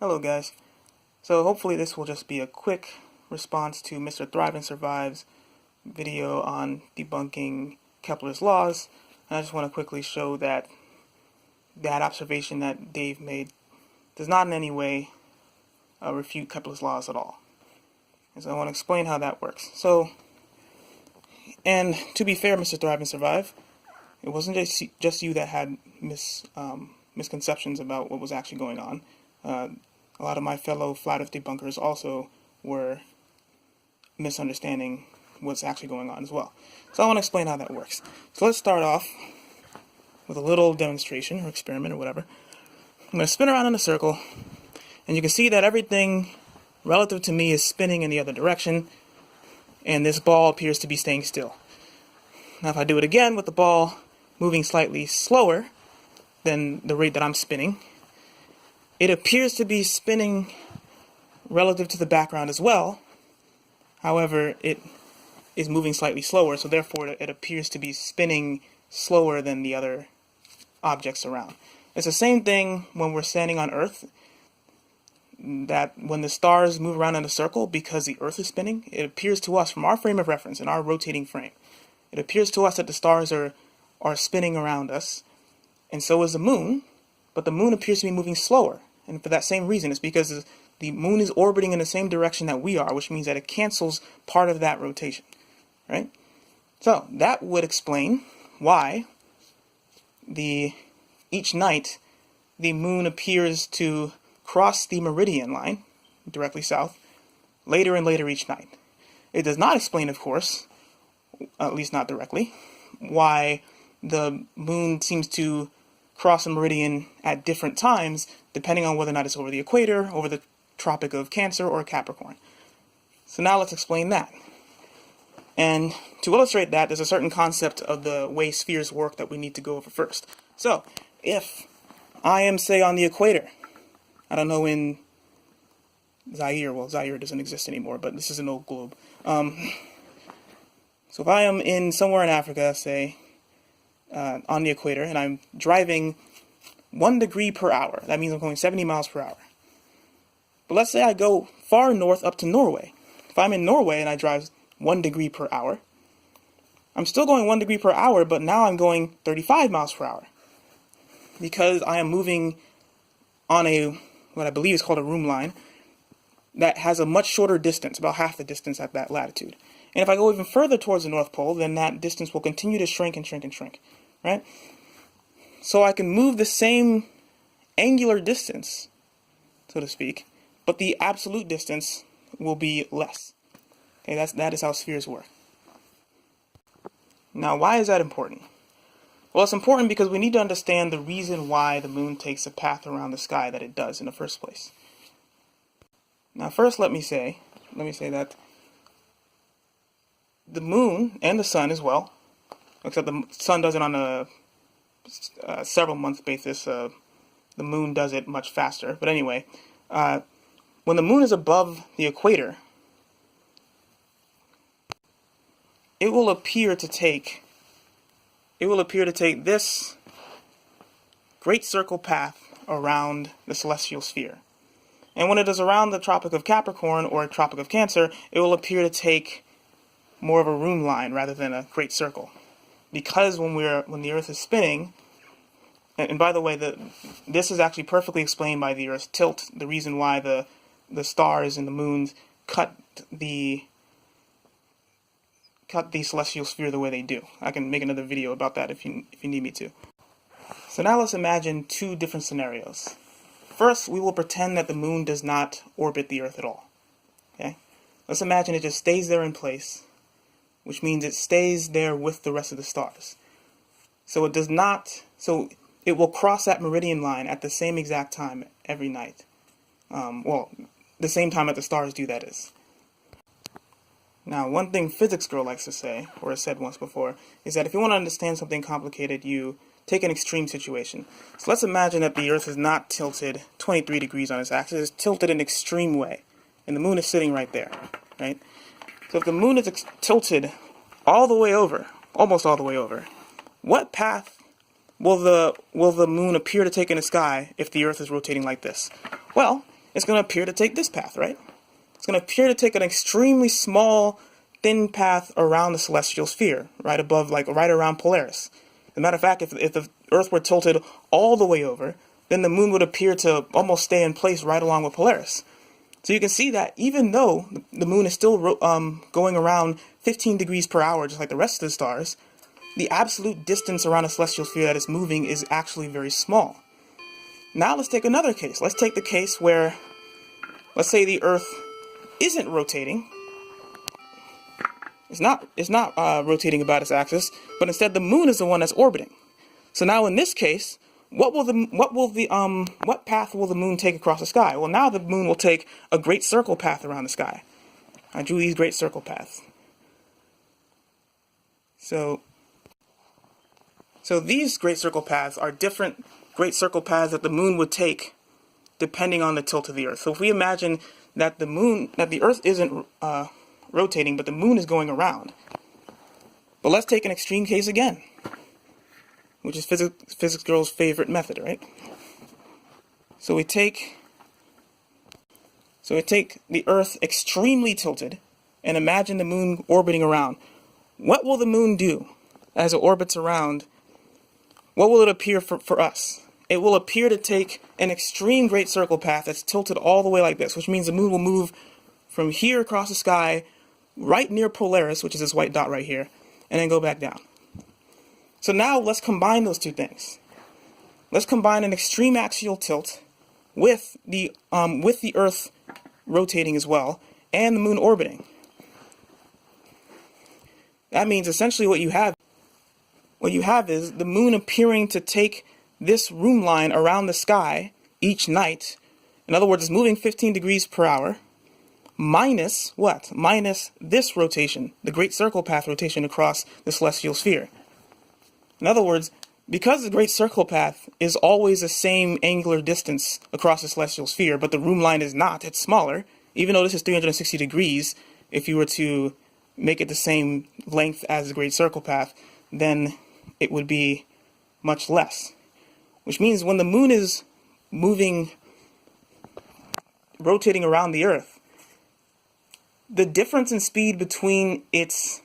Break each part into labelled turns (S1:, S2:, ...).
S1: Hello guys. So hopefully this will just be a quick response to Mr. Thrive and Survive's video on debunking Kepler's laws. And I just want to quickly show that that observation that Dave made does not in any way refute Kepler's laws at all. And so I want to explain how that works. So, and to be fair, Mr. Thrive and Survive, it wasn't just you that had misconceptions about what was actually going on. A lot of my fellow flat earth debunkers also were misunderstanding what's actually going on as well. So I want to explain how that works. So let's start off with a little demonstration or experiment or whatever. I'm going to spin around in a circle, and you can see that everything relative to me is spinning in the other direction, and this ball appears to be staying still. Now if I do it again with the ball moving slightly slower than the rate that I'm spinning, it appears to be spinning relative to the background as well. However, it is moving slightly slower, so therefore it appears to be spinning slower than the other objects around. It's the same thing when we're standing on Earth, that when the stars move around in a circle because the Earth is spinning, it appears to us from our frame of reference, in our rotating frame, it appears to us that the stars are spinning around us, and so is the moon. But the moon appears to be moving slower, and for that same reason. It's because the moon is orbiting in the same direction that we are, which means that it cancels part of that rotation, right? So that would explain why each night the moon appears to cross the meridian line, directly south, later and later each night. It does not explain, of course, at least not directly, why the moon seems to cross a meridian at different times, depending on whether or not it's over the equator, over the Tropic of Cancer, or Capricorn. So now let's explain that. And to illustrate that, there's a certain concept of the way spheres work that we need to go over first. So, if I am, say, on the equator, I don't know, in Zaire, well, Zaire doesn't exist anymore, but this is an old globe. So if I am in somewhere in Africa, say, on the equator, and I'm driving 1 degree per hour. That means I'm going 70 miles per hour. But let's say I go far north up to Norway. If I'm in Norway and I drive 1 degree per hour, I'm still going 1 degree per hour, but now I'm going 35 miles per hour. Because I am moving on what I believe is called a room line, that has a much shorter distance, about half the distance at that latitude. And if I go even further towards the North Pole, then that distance will continue to shrink and shrink and shrink, right? So I can move the same angular distance, so to speak, but the absolute distance will be less. Okay, that is how spheres work. Now, why is that important? Well, it's important because we need to understand the reason why the moon takes a path around the sky that it does in the first place. Now, first, let me say that the moon and the sun as well, except the sun does it on a several month basis. The moon does it much faster. But anyway, when the moon is above the equator, it will appear to take this great circle path around the celestial sphere. And when it is around the Tropic of Capricorn or Tropic of Cancer, it will appear to take more of a room line rather than a great circle. Because when the Earth is spinning, and by the way, this is actually perfectly explained by the Earth's tilt, the reason why the stars and the moons cut the celestial sphere the way they do. I can make another video about that if you need me to. So now let's imagine two different scenarios. First, we will pretend that the moon does not orbit the Earth at all. Okay? Let's imagine it just stays there in place, which means it stays there with the rest of the stars. So it will cross that meridian line at the same exact time every night. Well, the same time that the stars do, that is. Now, one thing Physics Girl likes to say, or has said once before, is that if you want to understand something complicated, you take an extreme situation. So let's imagine that the Earth is not tilted 23 degrees on its axis, it's tilted in an extreme way, and the moon is sitting right there, right? So if the moon is tilted all the way over, almost all the way over, what path will the moon appear to take in the sky if the Earth is rotating like this? Well, it's going to appear to take this path, right? It's going to appear to take an extremely small, thin path around the celestial sphere, right above, like right around Polaris. As a matter of fact, if the Earth were tilted all the way over, then the moon would appear to almost stay in place right along with Polaris. So you can see that even though the moon is still going around 15 degrees per hour, just like the rest of the stars, the absolute distance around a celestial sphere that is moving is actually very small. Now let's take another case. Let's take the case where, let's say the Earth isn't rotating. It's not rotating about its axis, but instead the moon is the one that's orbiting. So now in this case, what path will the moon take across the sky? Well, now the moon will take a great circle path around the sky. I drew these great circle paths. So these great circle paths are different great circle paths that the moon would take depending on the tilt of the Earth. So if we imagine that the Earth isn't rotating, but the moon is going around. But let's take an extreme case again, which is physics girls' favorite method, right? So we take the Earth extremely tilted and imagine the moon orbiting around. What will the moon do as it orbits around? What will it appear for us? It will appear to take an extreme great circle path that's tilted all the way like this, which means the moon will move from here across the sky, right near Polaris, which is this white dot right here, and then go back down. So now let's combine those two things. Let's combine an extreme axial tilt with the Earth rotating as well, and the moon orbiting. That means essentially what you have is the moon appearing to take this room line around the sky each night. In other words, it's moving 15 degrees per hour, minus what? Minus this rotation, the great circle path rotation across the celestial sphere. In other words, because the great circle path is always the same angular distance across the celestial sphere, but the room line is not, it's smaller, even though this is 360 degrees, if you were to make it the same length as the great circle path, then it would be much less. Which means when the moon is rotating around the Earth, the difference in speed between the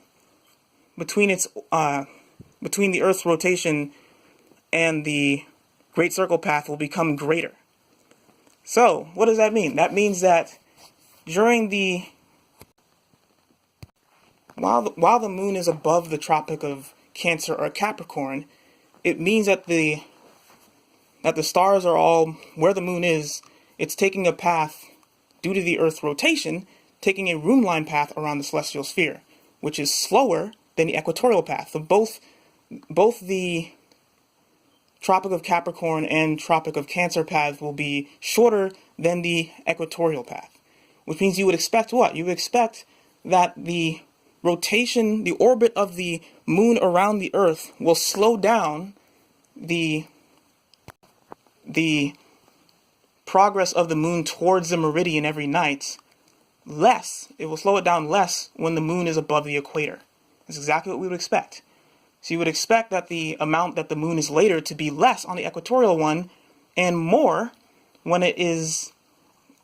S1: Earth's rotation and the great circle path will become greater. So, what does that mean? That means that while the moon is above the Tropic of Cancer or Capricorn, it means that the stars are all where the moon is. It's taking a path due to the Earth's rotation, taking a room line path around the celestial sphere, which is slower than the equatorial path. So both the Tropic of Capricorn and Tropic of Cancer paths will be shorter than the equatorial path, which means you would expect what? You would expect that the rotation, the orbit of the moon around the Earth will slow down the progress of the moon towards the meridian every night less. It will slow it down less when the moon is above the equator. That's exactly what we would expect. So you would expect that the amount that the moon is later to be less on the equatorial one and more when it is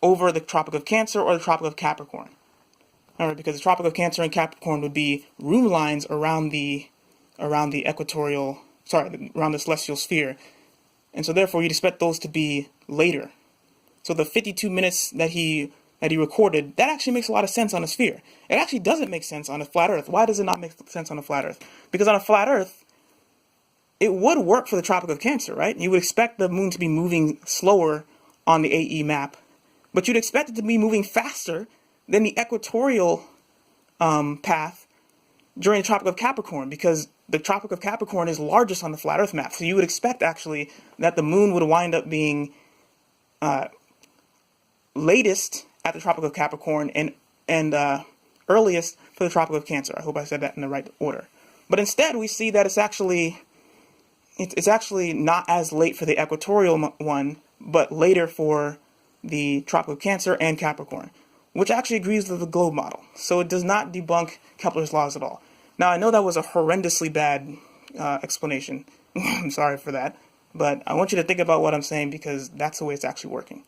S1: over the Tropic of Cancer or the Tropic of Capricorn. All right, because the Tropic of Cancer and Capricorn would be room lines around the celestial sphere. And so therefore you'd expect those to be later. So the 52 minutes that he recorded, that actually makes a lot of sense on a sphere. It actually doesn't make sense on a flat Earth. Why does it not make sense on a flat Earth? Because on a flat Earth, it would work for the Tropic of Cancer, right? You would expect the moon to be moving slower on the AE map, but you'd expect it to be moving faster than the equatorial path during the Tropic of Capricorn, because the Tropic of Capricorn is largest on the flat Earth map. So you would expect actually that the moon would wind up being latest at the Tropic of Capricorn and earliest for the Tropic of Cancer. I hope I said that in the right order. But instead we see that it's actually not as late for the equatorial one, but later for the Tropic of Cancer and Capricorn, which actually agrees with the globe model. So it does not debunk Kepler's laws at all. Now, I know that was a horrendously bad explanation. I'm sorry for that. But I want you to think about what I'm saying because that's the way it's actually working.